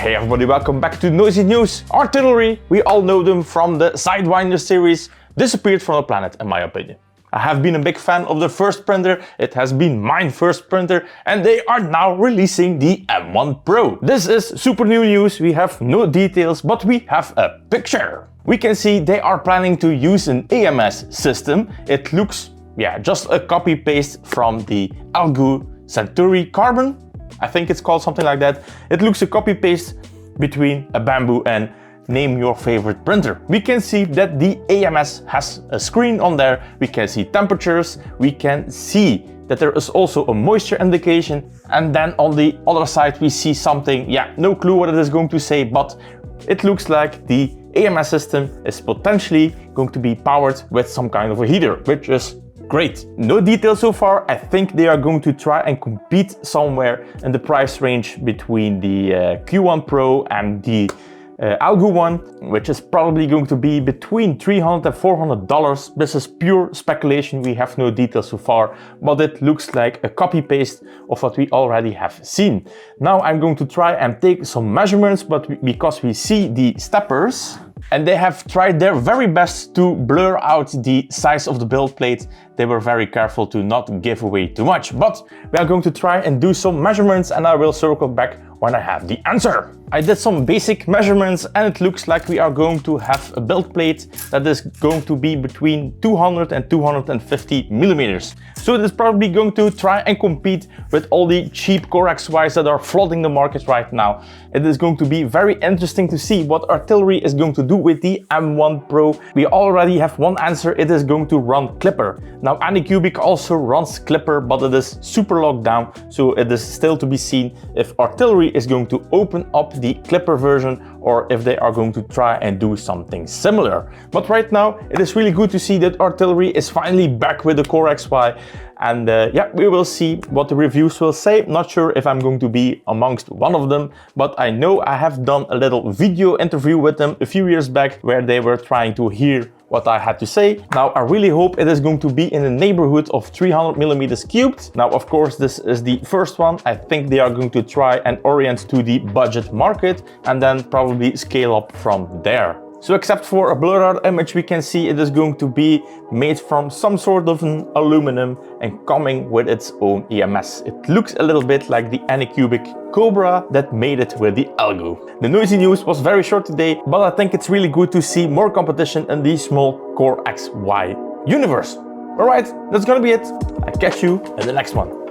Hey everybody, welcome back to Noizie News. Artillery, we all know them from the Sidewinder series, disappeared from the planet in my opinion. I have been a big fan of the first printer, it has been my first printer, and they are now releasing the M1 Pro. This is super new news, we have no details, but we have a picture. We can see they are planning to use an AMS system. It looks, just a copy paste from the Algo Centauri Carbon. I think it's called something like that. It looks a copy paste between a Bamboo and name your favorite printer. We can see that the AMS has a screen on there. We can see temperatures. We can see that there is also a moisture indication. And then on the other side, we see something, no clue what it is going to say, but it looks like the AMS system is potentially going to be powered with some kind of a heater, which is great. No details so far. I think they are going to try and compete somewhere in the price range between the Q1 Pro and the Algo one, which is probably going to be between $300 and $400. This is pure speculation. We have no details so far, but it looks like a copy paste of what we already have seen. Now I'm going to try and take some measurements, but because we see the steppers, and they have tried their very best to blur out the size of the build plate. They were very careful to not give away too much, but we are going to try and do some measurements and I will circle back when I have the answer. I did some basic measurements and it looks like we are going to have a build plate that is going to be between 200 and 250 millimeters. So it is probably going to try and compete with all the cheap Core XYs that are flooding the market right now. It is going to be very interesting to see what Artillery is going to do with the M1 Pro. We already have one answer, it is going to run Clipper. Now Anycubic also runs Clipper, but it is super locked down, so it is still to be seen if Artillery is going to open up the Clipper version or if they are going to try and do something similar. But right now it is really good to see that Artillery is finally back with the Core XY, and we will see what the reviews will say. Not sure if I'm going to be amongst one of them, but I know I have done a little video interview with them a few years back where they were trying to hear what I had to say. Now I really hope it is going to be in the neighborhood of 300 millimeters cubed. Now of course this is the first one. I think they are going to try and orient to the budget market and then probably scale up from there. So except for a blurred out image, we can see it is going to be made from some sort of an aluminum and coming with its own EMS. It looks a little bit like the Anycubic Cobra that made it with the Algo. The Noizie news was very short today, but I think it's really good to see more competition in the small Core XY universe. Alright, that's gonna be it. I'll catch you in the next one.